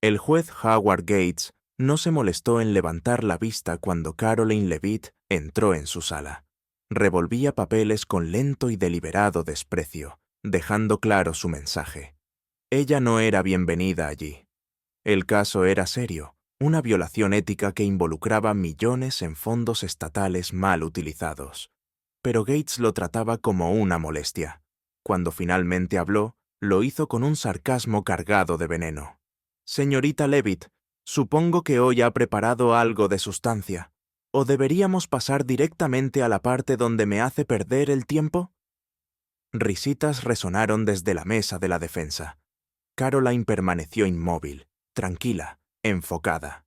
El juez Howard Gates no se molestó en levantar la vista cuando Caroline Leavitt entró en su sala. Revolvía papeles con lento y deliberado desprecio, dejando claro su mensaje. Ella no era bienvenida allí. El caso era serio, una violación ética que involucraba millones en fondos estatales mal utilizados. Pero Gates lo trataba como una molestia. Cuando finalmente habló, lo hizo con un sarcasmo cargado de veneno. Señorita Leavitt, supongo que hoy ha preparado algo de sustancia. ¿O deberíamos pasar directamente a la parte donde me hace perder el tiempo? Risitas resonaron desde la mesa de la defensa. Caroline permaneció inmóvil, tranquila, enfocada.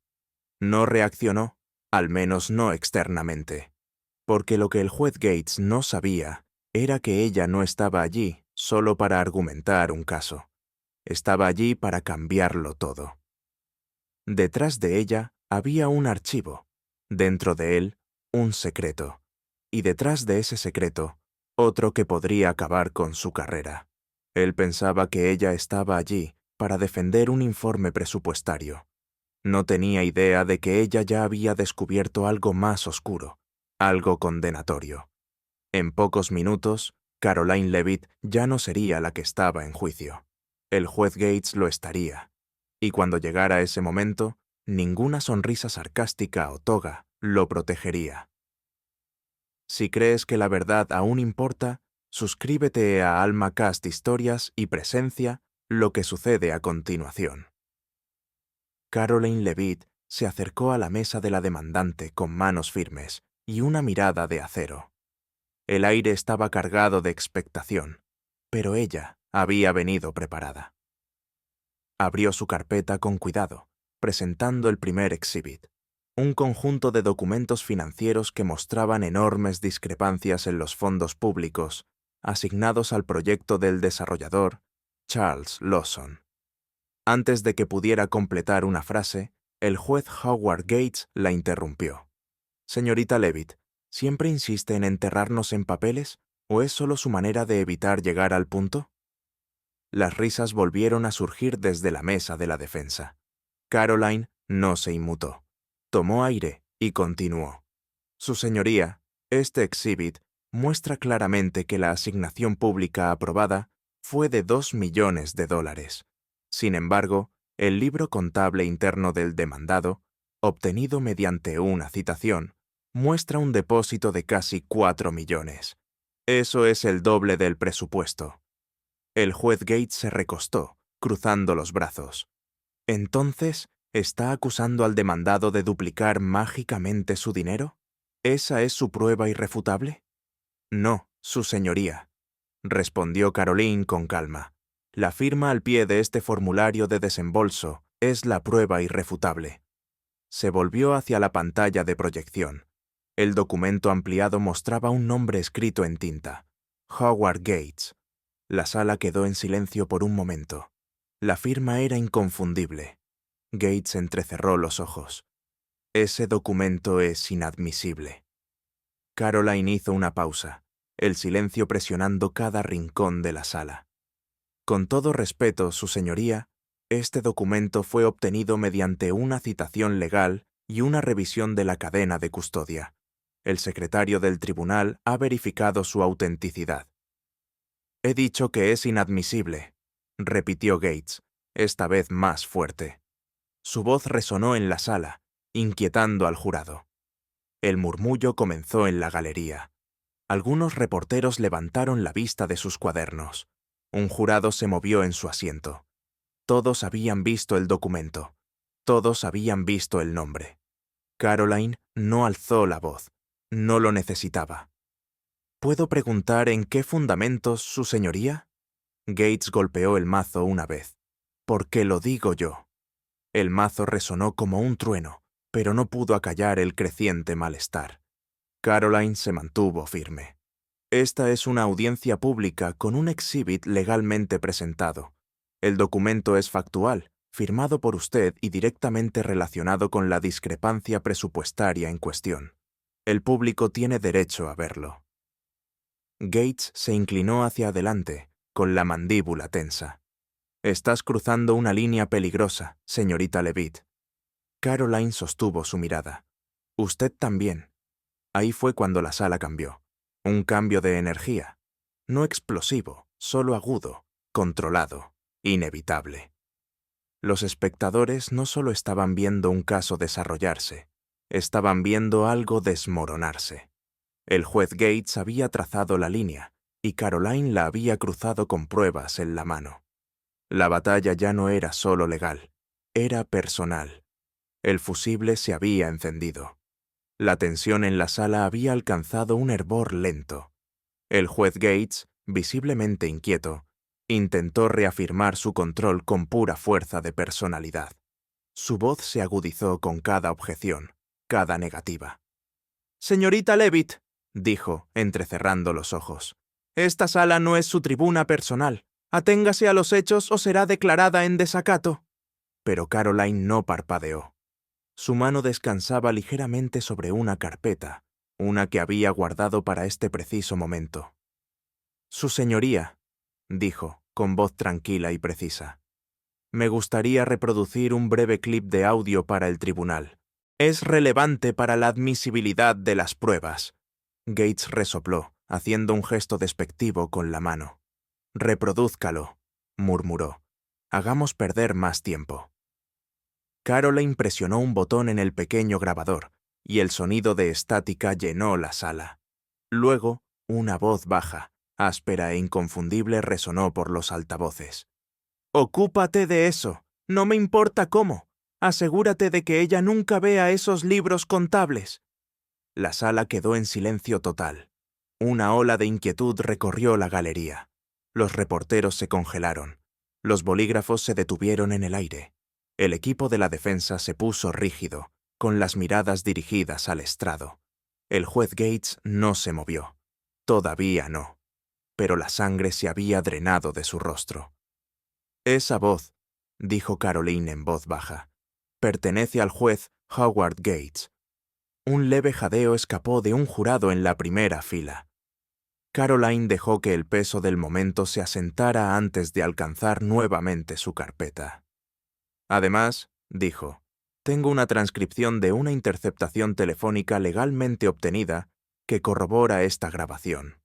No reaccionó, al menos no externamente. Porque lo que el juez Gates no sabía era que ella no estaba allí solo para argumentar un caso. Estaba allí para cambiarlo todo. Detrás de ella había un archivo, dentro de él un secreto, y detrás de ese secreto otro que podría acabar con su carrera. Él pensaba que ella estaba allí para defender un informe presupuestario. No tenía idea de que ella ya había descubierto algo más oscuro, algo condenatorio. En pocos minutos, Caroline Leavitt ya no sería la que estaba en juicio. El juez Gates lo estaría. Y cuando llegara ese momento, ninguna sonrisa sarcástica o toga lo protegería. Si crees que la verdad aún importa, suscríbete a AlmaCast Historias y presencia lo que sucede a continuación. Caroline Leavitt se acercó a la mesa de la demandante con manos firmes y una mirada de acero. El aire estaba cargado de expectación, pero ella había venido preparada. Abrió su carpeta con cuidado, presentando el primer exhibit, un conjunto de documentos financieros que mostraban enormes discrepancias en los fondos públicos asignados al proyecto del desarrollador Charles Lawson. Antes de que pudiera completar una frase, el juez Howard Gates la interrumpió. Señorita Leavitt, ¿siempre insiste en enterrarnos en papeles o es solo su manera de evitar llegar al punto? Las risas volvieron a surgir desde la mesa de la defensa. Caroline no se inmutó. Tomó aire y continuó. Su señoría, este exhibit muestra claramente que la asignación pública aprobada fue de $2 millones. Sin embargo, el libro contable interno del demandado, obtenido mediante una citación, muestra un depósito de casi 4 millones. Eso es el doble del presupuesto. El juez Gates se recostó, cruzando los brazos. ¿Entonces, está acusando al demandado de duplicar mágicamente su dinero? ¿Esa es su prueba irrefutable? No, su señoría, respondió Caroline con calma. La firma al pie de este formulario de desembolso es la prueba irrefutable. Se volvió hacia la pantalla de proyección. El documento ampliado mostraba un nombre escrito en tinta: Howard Gates. La sala quedó en silencio por un momento. La firma era inconfundible. Gates entrecerró los ojos. Ese documento es inadmisible. Caroline hizo una pausa, el silencio presionando cada rincón de la sala. Con todo respeto, su señoría, este documento fue obtenido mediante una citación legal y una revisión de la cadena de custodia. El secretario del tribunal ha verificado su autenticidad. He dicho que es inadmisible, repitió Gates, esta vez más fuerte. Su voz resonó en la sala, inquietando al jurado. El murmullo comenzó en la galería. Algunos reporteros levantaron la vista de sus cuadernos. Un jurado se movió en su asiento. Todos habían visto el documento. Todos habían visto el nombre. Caroline no alzó la voz. No lo necesitaba. ¿Puedo preguntar en qué fundamentos, su señoría? Gates golpeó el mazo una vez. Porque lo digo yo. El mazo resonó como un trueno, pero no pudo acallar el creciente malestar. Caroline se mantuvo firme. Esta es una audiencia pública con un exhibit legalmente presentado. El documento es factual, firmado por usted y directamente relacionado con la discrepancia presupuestaria en cuestión. El público tiene derecho a verlo. Gates se inclinó hacia adelante, con la mandíbula tensa. Estás cruzando una línea peligrosa, señorita Levitt. Caroline sostuvo su mirada. Usted también. Ahí fue cuando la sala cambió. Un cambio de energía. No explosivo, solo agudo, controlado, inevitable. Los espectadores no solo estaban viendo un caso desarrollarse, estaban viendo algo desmoronarse. El juez Gates había trazado la línea y Caroline la había cruzado con pruebas en la mano. La batalla ya no era solo legal, era personal. El fusible se había encendido. La tensión en la sala había alcanzado un hervor lento. El juez Gates, visiblemente inquieto, intentó reafirmar su control con pura fuerza de personalidad. Su voz se agudizó con cada objeción, cada negativa. «Señorita Levitt», dijo, entrecerrando los ojos, «esta sala no es su tribuna personal. Aténgase a los hechos o será declarada en desacato». Pero Caroline no parpadeó. Su mano descansaba ligeramente sobre una carpeta, una que había guardado para este preciso momento. «Su señoría», dijo, con voz tranquila y precisa. «Me gustaría reproducir un breve clip de audio para el tribunal. Es relevante para la admisibilidad de las pruebas». Gates resopló, haciendo un gesto despectivo con la mano. «Reprodúzcalo», murmuró. «Hagamos perder más tiempo». Caroline presionó un botón en el pequeño grabador, y el sonido de estática llenó la sala. Luego, una voz baja, áspera e inconfundible resonó por los altavoces. «Ocúpate de eso. No me importa cómo. Asegúrate de que ella nunca vea esos libros contables». La sala quedó en silencio total. Una ola de inquietud recorrió la galería. Los reporteros se congelaron. Los bolígrafos se detuvieron en el aire. El equipo de la defensa se puso rígido, con las miradas dirigidas al estrado. El juez Gates no se movió. Todavía no. Pero la sangre se había drenado de su rostro. «Esa voz», dijo Caroline en voz baja, «pertenece al juez Howard Gates». Un leve jadeo escapó de un jurado en la primera fila. Caroline dejó que el peso del momento se asentara antes de alcanzar nuevamente su carpeta. «Además», dijo, «tengo una transcripción de una interceptación telefónica legalmente obtenida que corrobora esta grabación».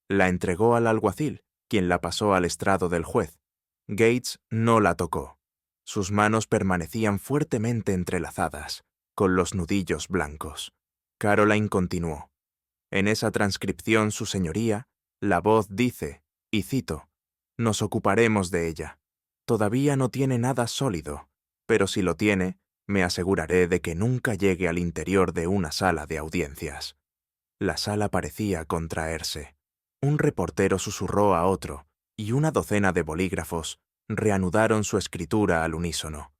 La entregó al alguacil, quien la pasó al estrado del juez. Gates no la tocó. Sus manos permanecían fuertemente entrelazadas, con los nudillos blancos. Caroline continuó. «En esa transcripción, su señoría, la voz dice, y cito, «Nos ocuparemos de ella. Todavía no tiene nada sólido, pero si lo tiene, me aseguraré de que nunca llegue al interior de una sala de audiencias». La sala parecía contraerse. Un reportero susurró a otro, y una docena de bolígrafos reanudaron su escritura al unísono.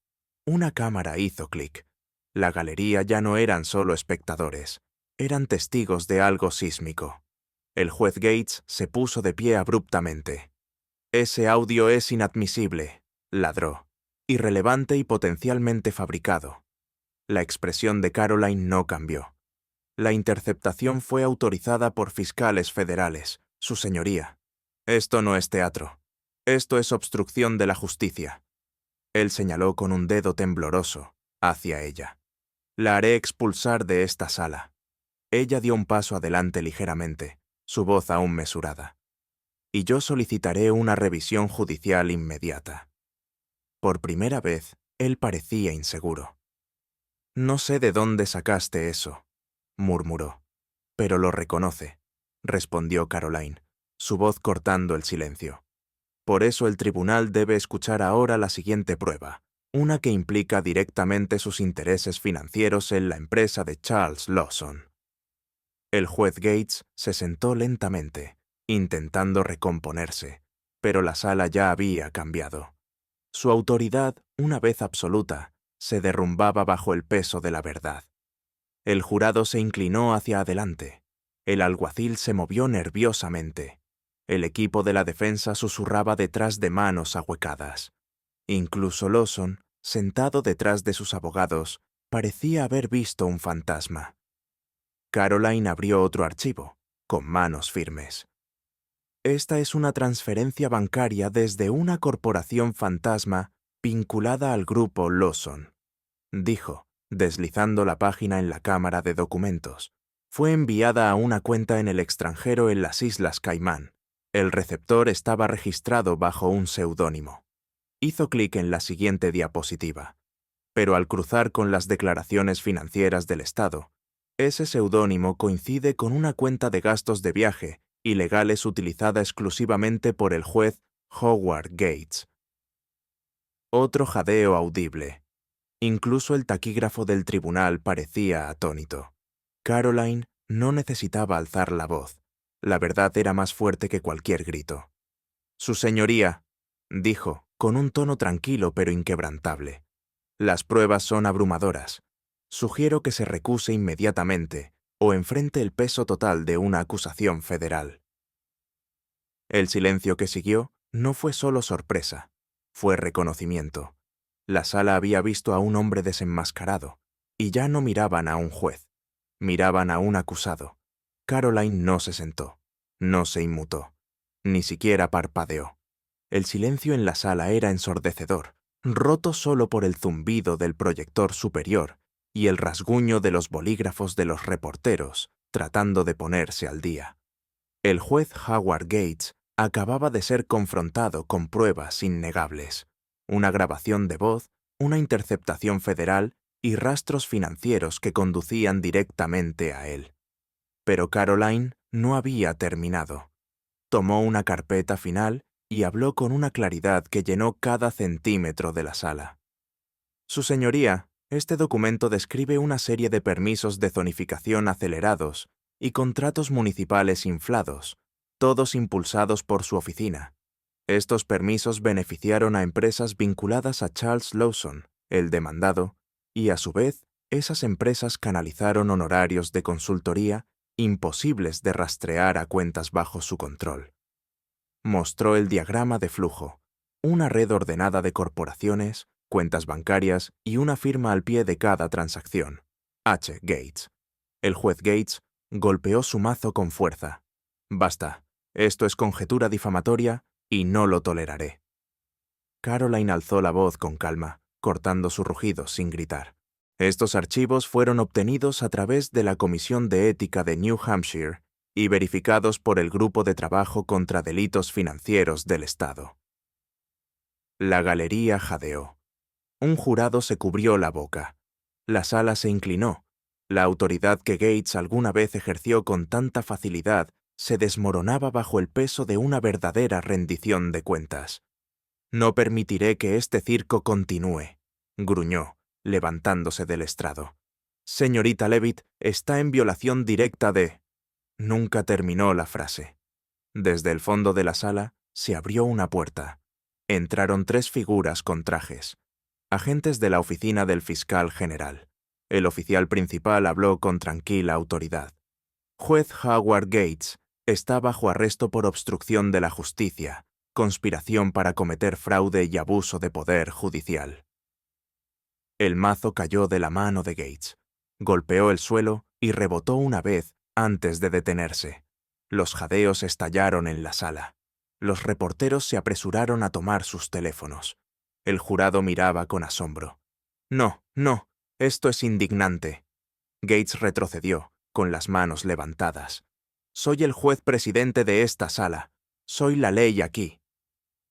Una cámara hizo clic. La galería ya no eran solo espectadores, eran testigos de algo sísmico. El juez Gates se puso de pie abruptamente. «Ese audio es inadmisible», ladró, «irrelevante y potencialmente fabricado». La expresión de Caroline no cambió. «La interceptación fue autorizada por fiscales federales, su señoría. Esto no es teatro. Esto es obstrucción de la justicia». Él señaló con un dedo tembloroso hacia ella. «La haré expulsar de esta sala». Ella dio un paso adelante ligeramente, su voz aún mesurada. «Y yo solicitaré una revisión judicial inmediata». Por primera vez, él parecía inseguro. «No sé de dónde sacaste eso», murmuró. «Pero lo reconoce», respondió Caroline, su voz cortando el silencio. «Por eso el tribunal debe escuchar ahora la siguiente prueba, una que implica directamente sus intereses financieros en la empresa de Charles Lawson». El juez Gates se sentó lentamente, intentando recomponerse, pero la sala ya había cambiado. Su autoridad, una vez absoluta, se derrumbaba bajo el peso de la verdad. El jurado se inclinó hacia adelante. El alguacil se movió nerviosamente. El equipo de la defensa susurraba detrás de manos ahuecadas. Incluso Lawson, sentado detrás de sus abogados, parecía haber visto un fantasma. Caroline abrió otro archivo, con manos firmes. Esta es una transferencia bancaria desde una corporación fantasma vinculada al grupo Lawson, dijo, deslizando la página en la cámara de documentos. Fue enviada a una cuenta en el extranjero en las Islas Caimán. El receptor estaba registrado bajo un seudónimo. Hizo clic en la siguiente diapositiva. Pero al cruzar con las declaraciones financieras del Estado, ese seudónimo coincide con una cuenta de gastos de viaje ilegales utilizada exclusivamente por el juez Howard Gates. Otro jadeo audible. Incluso el taquígrafo del tribunal parecía atónito. Caroline no necesitaba alzar la voz. La verdad era más fuerte que cualquier grito. «Su señoría», dijo, con un tono tranquilo pero inquebrantable. «Las pruebas son abrumadoras. Sugiero que se recuse inmediatamente o enfrente el peso total de una acusación federal». El silencio que siguió no fue solo sorpresa, fue reconocimiento. La sala había visto a un hombre desenmascarado, y ya no miraban a un juez, miraban a un acusado. Caroline no se sentó, no se inmutó, ni siquiera parpadeó. El silencio en la sala era ensordecedor, roto solo por el zumbido del proyector superior y el rasguño de los bolígrafos de los reporteros, tratando de ponerse al día. El juez Howard Gates acababa de ser confrontado con pruebas innegables. Una grabación de voz, una interceptación federal y rastros financieros que conducían directamente a él. Pero Caroline no había terminado. Tomó una carpeta final y habló con una claridad que llenó cada centímetro de la sala. «Su señoría, este documento describe una serie de permisos de zonificación acelerados y contratos municipales inflados, todos impulsados por su oficina. Estos permisos beneficiaron a empresas vinculadas a Charles Lawson, el demandado, y a su vez, esas empresas canalizaron honorarios de consultoría imposibles de rastrear a cuentas bajo su control». Mostró el diagrama de flujo, una red ordenada de corporaciones, cuentas bancarias y una firma al pie de cada transacción. H. Gates. El juez Gates golpeó su mazo con fuerza. «Basta, esto es conjetura difamatoria y no lo toleraré». Caroline alzó la voz con calma, cortando su rugido sin gritar. «Estos archivos fueron obtenidos a través de la Comisión de Ética de New Hampshire y verificados por el Grupo de Trabajo contra Delitos Financieros del Estado». La galería jadeó. Un jurado se cubrió la boca. La sala se inclinó. La autoridad que Gates alguna vez ejerció con tanta facilidad se desmoronaba bajo el peso de una verdadera rendición de cuentas. «No permitiré que este circo continúe», gruñó, levantándose del estrado. «Señorita Levitt está en violación directa de...». Nunca terminó la frase. Desde el fondo de la sala se abrió una puerta. Entraron 3 figuras con trajes. Agentes de la oficina del fiscal general. El oficial principal habló con tranquila autoridad. «Juez Howard Gates está bajo arresto por obstrucción de la justicia, conspiración para cometer fraude y abuso de poder judicial». El mazo cayó de la mano de Gates. Golpeó el suelo y rebotó una vez antes de detenerse. Los jadeos estallaron en la sala. Los reporteros se apresuraron a tomar sus teléfonos. El jurado miraba con asombro. «No, no, esto es indignante». Gates retrocedió, con las manos levantadas. «Soy el juez presidente de esta sala. Soy la ley aquí».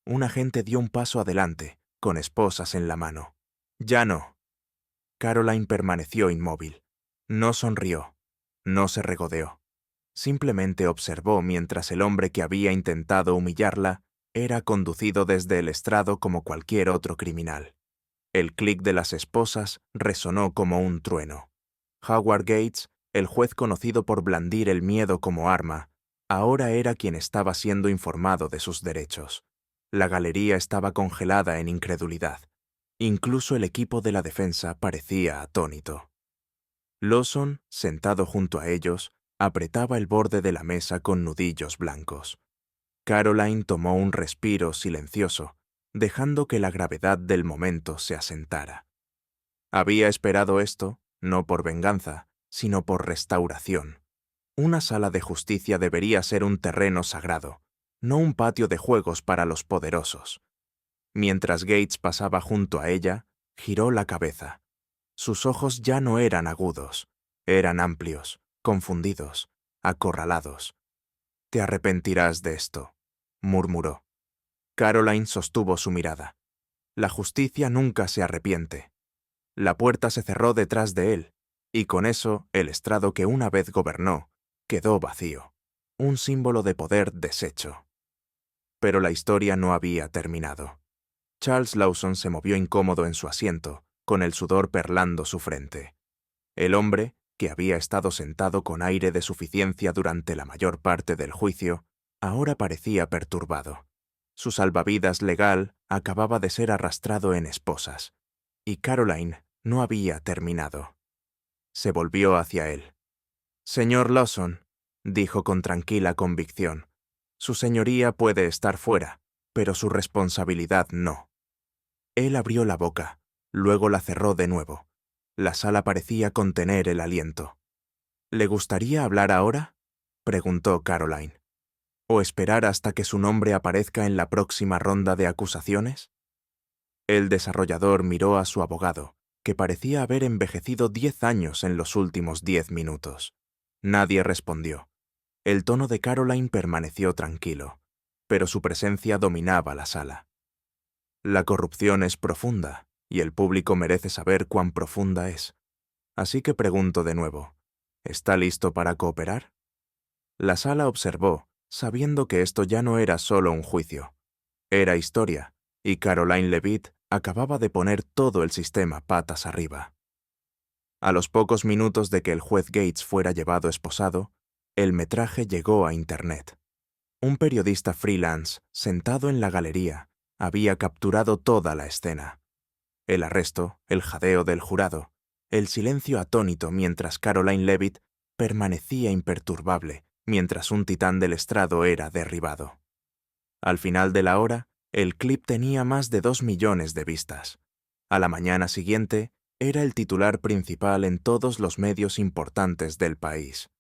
Un agente dio un paso adelante, con esposas en la mano. «Ya no». Caroline permaneció inmóvil. No sonrió. No se regodeó. Simplemente observó mientras el hombre que había intentado humillarla era conducido desde el estrado como cualquier otro criminal. El clic de las esposas resonó como un trueno. Howard Gates, el juez conocido por blandir el miedo como arma, ahora era quien estaba siendo informado de sus derechos. La galería estaba congelada en incredulidad. Incluso el equipo de la defensa parecía atónito. Lawson, sentado junto a ellos, apretaba el borde de la mesa con nudillos blancos. Caroline tomó un respiro silencioso, dejando que la gravedad del momento se asentara. Había esperado esto, no por venganza, sino por restauración. Una sala de justicia debería ser un terreno sagrado, no un patio de juegos para los poderosos. Mientras Gates pasaba junto a ella, giró la cabeza. Sus ojos ya no eran agudos, eran amplios, confundidos, acorralados. «Te arrepentirás de esto», murmuró. Caroline sostuvo su mirada. La justicia nunca se arrepiente. La puerta se cerró detrás de él, y con eso el estrado que una vez gobernó quedó vacío, un símbolo de poder deshecho. Pero la historia no había terminado. Charles Lawson se movió incómodo en su asiento, con el sudor perlando su frente. El hombre, que había estado sentado con aire de suficiencia durante la mayor parte del juicio, ahora parecía perturbado. Su salvavidas legal acababa de ser arrastrado en esposas, y Caroline no había terminado. Se volvió hacia él. «Señor Lawson», dijo con tranquila convicción, «su señoría puede estar fuera, pero su responsabilidad no». Él abrió la boca, luego la cerró de nuevo. La sala parecía contener el aliento. «¿Le gustaría hablar ahora?», preguntó Caroline. «¿O esperar hasta que su nombre aparezca en la próxima ronda de acusaciones?» El desarrollador miró a su abogado, que parecía haber envejecido 10 años en los últimos 10 minutos. Nadie respondió. El tono de Caroline permaneció tranquilo, pero su presencia dominaba la sala. «La corrupción es profunda, y el público merece saber cuán profunda es. Así que pregunto de nuevo, ¿está listo para cooperar?» La sala observó, sabiendo que esto ya no era solo un juicio. Era historia, y Caroline Leavitt acababa de poner todo el sistema patas arriba. A los pocos minutos de que el juez Gates fuera llevado esposado, el metraje llegó a Internet. Un periodista freelance, sentado en la galería, había capturado toda la escena. El arresto, el jadeo del jurado, el silencio atónito mientras Caroline Leavitt permanecía imperturbable mientras un titán del estrado era derribado. Al final de la hora, el clip tenía más de 2 millones de vistas. A la mañana siguiente, era el titular principal en todos los medios importantes del país.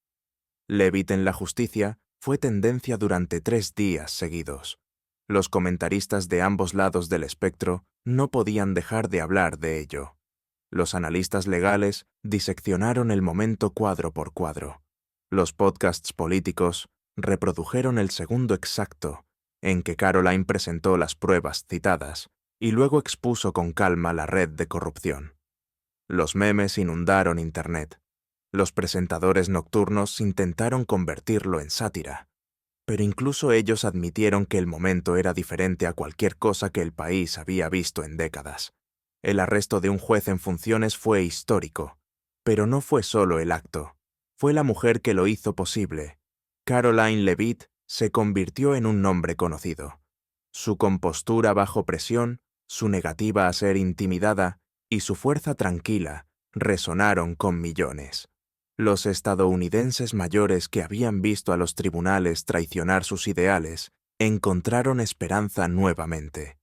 Leavitt en la justicia fue tendencia durante 3 días seguidos. Los comentaristas de ambos lados del espectro no podían dejar de hablar de ello. Los analistas legales diseccionaron el momento cuadro por cuadro. Los podcasts políticos reprodujeron el segundo exacto en que Caroline presentó las pruebas citadas y luego expuso con calma la red de corrupción. Los memes inundaron Internet. Los presentadores nocturnos intentaron convertirlo en sátira, pero incluso ellos admitieron que el momento era diferente a cualquier cosa que el país había visto en décadas. El arresto de un juez en funciones fue histórico, pero no fue solo el acto, fue la mujer que lo hizo posible. Caroline Leavitt se convirtió en un nombre conocido. Su compostura bajo presión, su negativa a ser intimidada y su fuerza tranquila resonaron con millones. Los estadounidenses mayores que habían visto a los tribunales traicionar sus ideales encontraron esperanza nuevamente.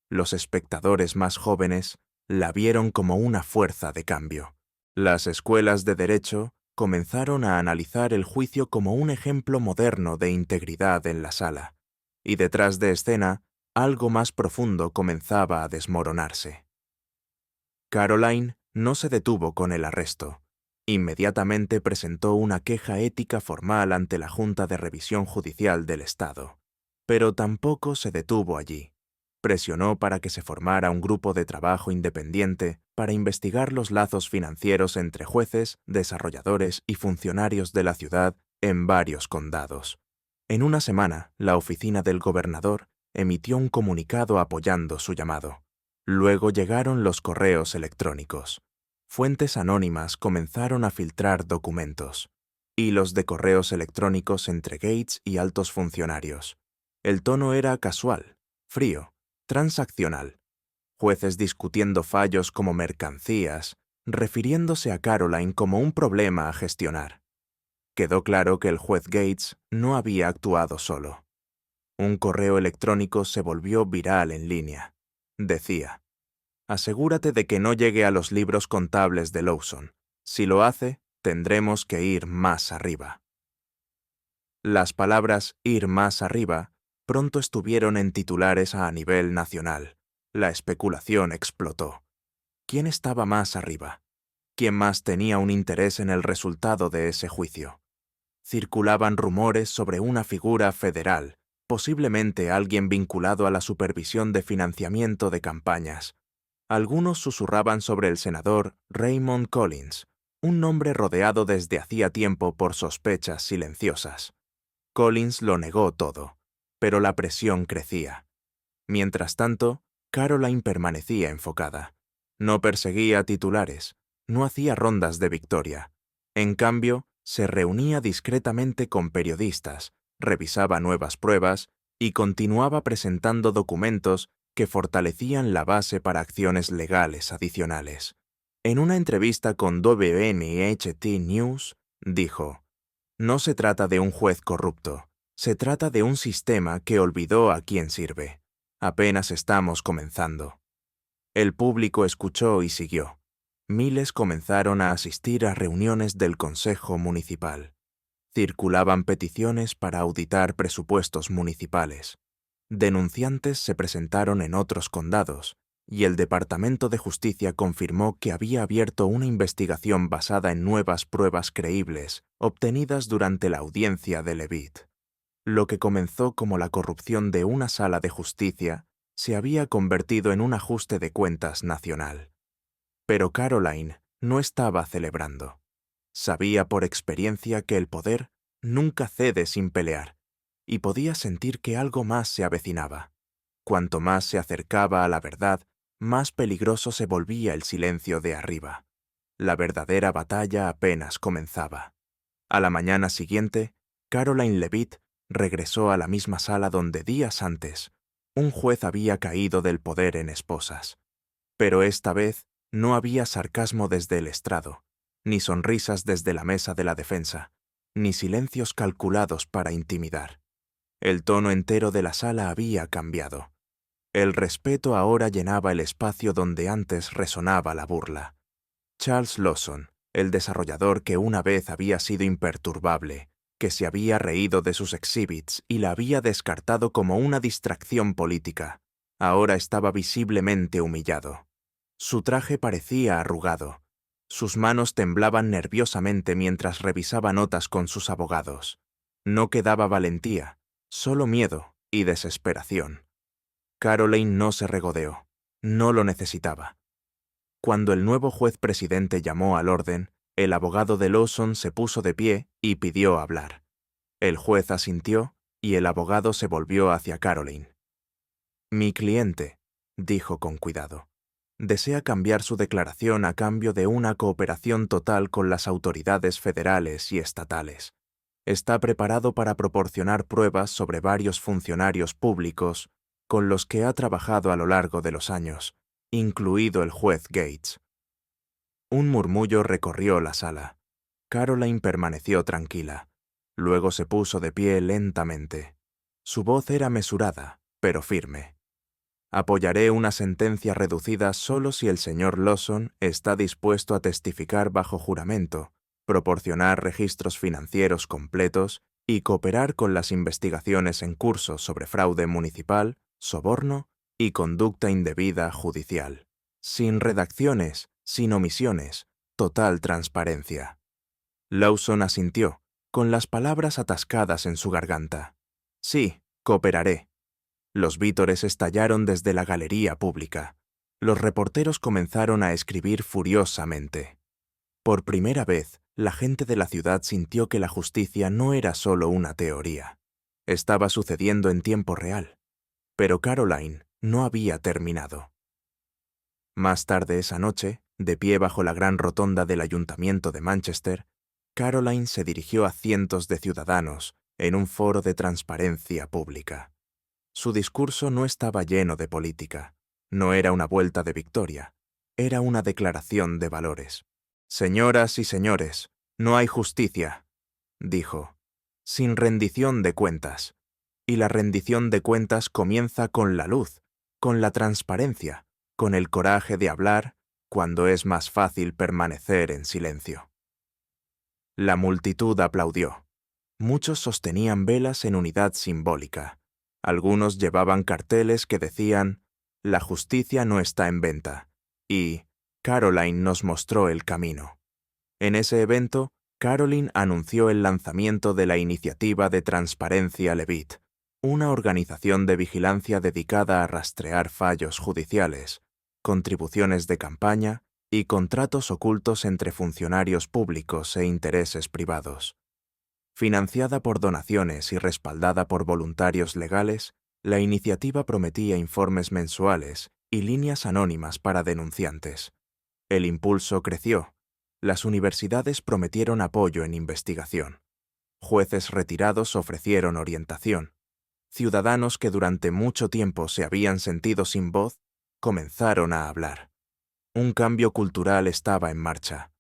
Los espectadores más jóvenes la vieron como una fuerza de cambio. Las escuelas de derecho comenzaron a analizar el juicio como un ejemplo moderno de integridad en la sala, y detrás de escena, algo más profundo comenzaba a desmoronarse. Caroline no se detuvo con el arresto. Inmediatamente presentó una queja ética formal ante la Junta de Revisión Judicial del Estado. Pero tampoco se detuvo allí. Presionó para que se formara un grupo de trabajo independiente para investigar los lazos financieros entre jueces, desarrolladores y funcionarios de la ciudad en varios condados. En una semana, la oficina del gobernador emitió un comunicado apoyando su llamado. Luego llegaron los correos electrónicos. Fuentes anónimas comenzaron a filtrar documentos. Hilos de correos electrónicos entre Gates y altos funcionarios. El tono era casual, frío, transaccional. Jueces discutiendo fallos como mercancías, refiriéndose a Caroline como un problema a gestionar. Quedó claro que el juez Gates no había actuado solo. Un correo electrónico se volvió viral en línea. Decía: «Asegúrate de que no llegue a los libros contables de Lawson. Si lo hace, tendremos que ir más arriba». Las palabras «ir más arriba» pronto estuvieron en titulares a nivel nacional. La especulación explotó. ¿Quién estaba más arriba? ¿Quién más tenía un interés en el resultado de ese juicio? Circulaban rumores sobre una figura federal, posiblemente alguien vinculado a la supervisión de financiamiento de campañas. Algunos susurraban sobre el senador Raymond Collins, un nombre rodeado desde hacía tiempo por sospechas silenciosas. Collins lo negó todo, pero la presión crecía. Mientras tanto, Caroline permanecía enfocada. No perseguía titulares, no hacía rondas de victoria. En cambio, se reunía discretamente con periodistas, revisaba nuevas pruebas y continuaba presentando documentos que fortalecían la base para acciones legales adicionales. En una entrevista con WNHT News, dijo: «No se trata de un juez corrupto, se trata de un sistema que olvidó a quién sirve. Apenas estamos comenzando». El público escuchó y siguió. Miles comenzaron a asistir a reuniones del Consejo Municipal. Circulaban peticiones para auditar presupuestos municipales. Denunciantes se presentaron en otros condados, y el Departamento de Justicia confirmó que había abierto una investigación basada en nuevas pruebas creíbles obtenidas durante la audiencia de Levitt. Lo que comenzó como la corrupción de una sala de justicia se había convertido en un ajuste de cuentas nacional. Pero Caroline no estaba celebrando. Sabía por experiencia que el poder nunca cede sin pelear, y podía sentir que algo más se avecinaba. Cuanto más se acercaba a la verdad, más peligroso se volvía el silencio de arriba. La verdadera batalla apenas comenzaba. A la mañana siguiente, Caroline Levitt regresó a la misma sala donde días antes un juez había caído del poder en esposas. Pero esta vez no había sarcasmo desde el estrado, ni sonrisas desde la mesa de la defensa, ni silencios calculados para intimidar. El tono entero de la sala había cambiado. El respeto ahora llenaba el espacio donde antes resonaba la burla. Charles Lawson, el desarrollador que una vez había sido imperturbable, que se había reído de sus exhibits y la había descartado como una distracción política, ahora estaba visiblemente humillado. Su traje parecía arrugado. Sus manos temblaban nerviosamente mientras revisaba notas con sus abogados. No quedaba valentía, solo miedo y desesperación. Caroline no se regodeó. No lo necesitaba. Cuando el nuevo juez presidente llamó al orden, el abogado de Lawson se puso de pie y pidió hablar. El juez asintió y el abogado se volvió hacia Caroline. «Mi cliente», dijo con cuidado, «desea cambiar su declaración a cambio de una cooperación total con las autoridades federales y estatales. Está preparado para proporcionar pruebas sobre varios funcionarios públicos con los que ha trabajado a lo largo de los años, incluido el juez Gates». Un murmullo recorrió la sala. Caroline permaneció tranquila. Luego se puso de pie lentamente. Su voz era mesurada, pero firme. «Apoyaré una sentencia reducida solo si el señor Lawson está dispuesto a testificar bajo juramento, proporcionar registros financieros completos y cooperar con las investigaciones en curso sobre fraude municipal, soborno y conducta indebida judicial. Sin redacciones, sin omisiones, total transparencia». Lawson asintió, con las palabras atascadas en su garganta. «Sí, cooperaré». Los vítores estallaron desde la galería pública. Los reporteros comenzaron a escribir furiosamente. Por primera vez, la gente de la ciudad sintió que la justicia no era solo una teoría. Estaba sucediendo en tiempo real. Pero Caroline no había terminado. Más tarde esa noche, de pie bajo la gran rotonda del Ayuntamiento de Manchester, Caroline se dirigió a cientos de ciudadanos en un foro de transparencia pública. Su discurso no estaba lleno de política, no era una vuelta de victoria, era una declaración de valores. «Señoras y señores, no hay justicia», dijo, «sin rendición de cuentas. Y la rendición de cuentas comienza con la luz, con la transparencia, con el coraje de hablar cuando es más fácil permanecer en silencio». La multitud aplaudió. Muchos sostenían velas en unidad simbólica. Algunos llevaban carteles que decían «La justicia no está en venta» y «Caroline nos mostró el camino». En ese evento, Caroline anunció el lanzamiento de la Iniciativa de Transparencia Levitt, una organización de vigilancia dedicada a rastrear fallos judiciales, contribuciones de campaña y contratos ocultos entre funcionarios públicos e intereses privados. Financiada por donaciones y respaldada por voluntarios legales, la iniciativa prometía informes mensuales y líneas anónimas para denunciantes. El impulso creció. Las universidades prometieron apoyo en investigación. Jueces retirados ofrecieron orientación. Ciudadanos que durante mucho tiempo se habían sentido sin voz comenzaron a hablar. Un cambio cultural estaba en marcha,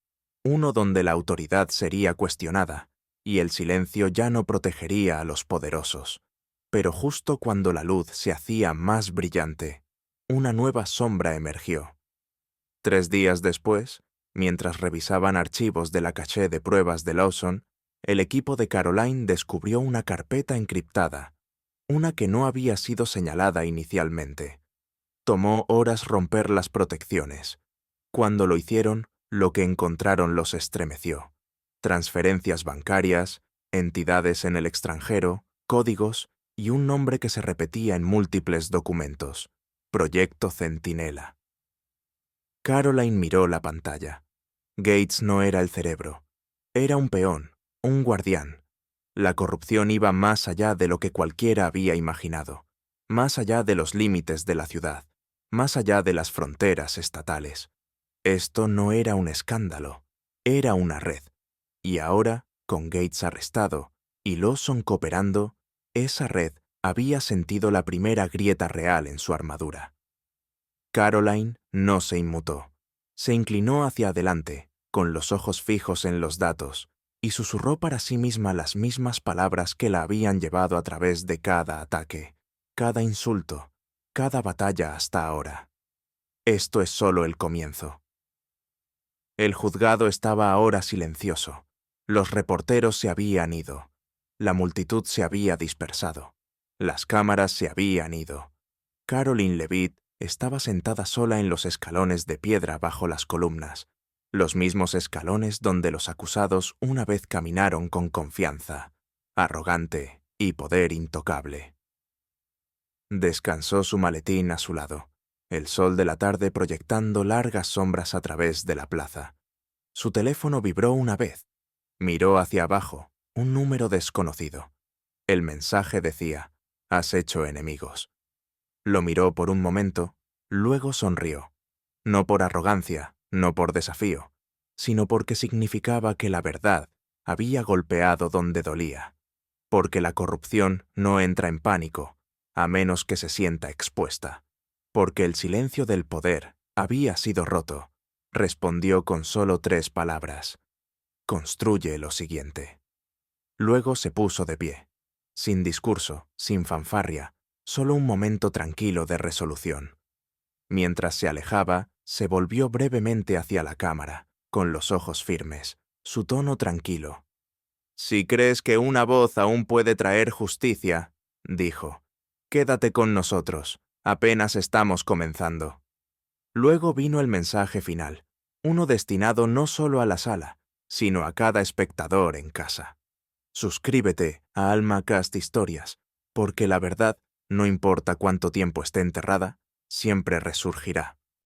uno donde la autoridad sería cuestionada y el silencio ya no protegería a los poderosos. Pero justo cuando la luz se hacía más brillante, una nueva sombra emergió. 3 días después, mientras revisaban archivos de la caché de pruebas de Lawson, el equipo de Caroline descubrió una carpeta encriptada, una que no había sido señalada inicialmente. Tomó horas romper las protecciones. Cuando lo hicieron, lo que encontraron los estremeció. Transferencias bancarias, entidades en el extranjero, códigos y un nombre que se repetía en múltiples documentos: Proyecto Centinela. Caroline miró la pantalla. Gates no era el cerebro. Era un peón, un guardián. La corrupción iba más allá de lo que cualquiera había imaginado, más allá de los límites de la ciudad, más allá de las fronteras estatales. Esto no era un escándalo, era una red. Y ahora, con Gates arrestado y Lawson cooperando, esa red había sentido la primera grieta real en su armadura. Caroline no se inmutó. Se inclinó hacia adelante, con los ojos fijos en los datos, y susurró para sí misma las mismas palabras que la habían llevado a través de cada ataque, cada insulto, cada batalla hasta ahora. Esto es solo el comienzo. El juzgado estaba ahora silencioso. Los reporteros se habían ido. La multitud se había dispersado. Las cámaras se habían ido. Caroline Levitt estaba sentada sola en los escalones de piedra bajo las columnas, los mismos escalones donde los acusados una vez caminaron con confianza, arrogante y poder intocable. Descansó su maletín a su lado, el sol de la tarde proyectando largas sombras a través de la plaza. Su teléfono vibró una vez. Miró hacia abajo, un número desconocido. El mensaje decía: «Has hecho enemigos». Lo miró por un momento, luego sonrió. No por arrogancia, no por desafío, sino porque significaba que la verdad había golpeado donde dolía. Porque la corrupción no entra en pánico, a menos que se sienta expuesta. Porque el silencio del poder había sido roto. Respondió con solo 3 palabras: «Construye lo siguiente». Luego se puso de pie, sin discurso, sin fanfarria, solo un momento tranquilo de resolución. Mientras se alejaba, se volvió brevemente hacia la cámara, con los ojos firmes, su tono tranquilo. «Si crees que una voz aún puede traer justicia», dijo, «quédate con nosotros, apenas estamos comenzando». Luego vino el mensaje final, uno destinado no solo a la sala, sino a cada espectador en casa. Suscríbete a Alma Cast Historias, porque la verdad, no importa cuánto tiempo esté enterrada, siempre resurgirá.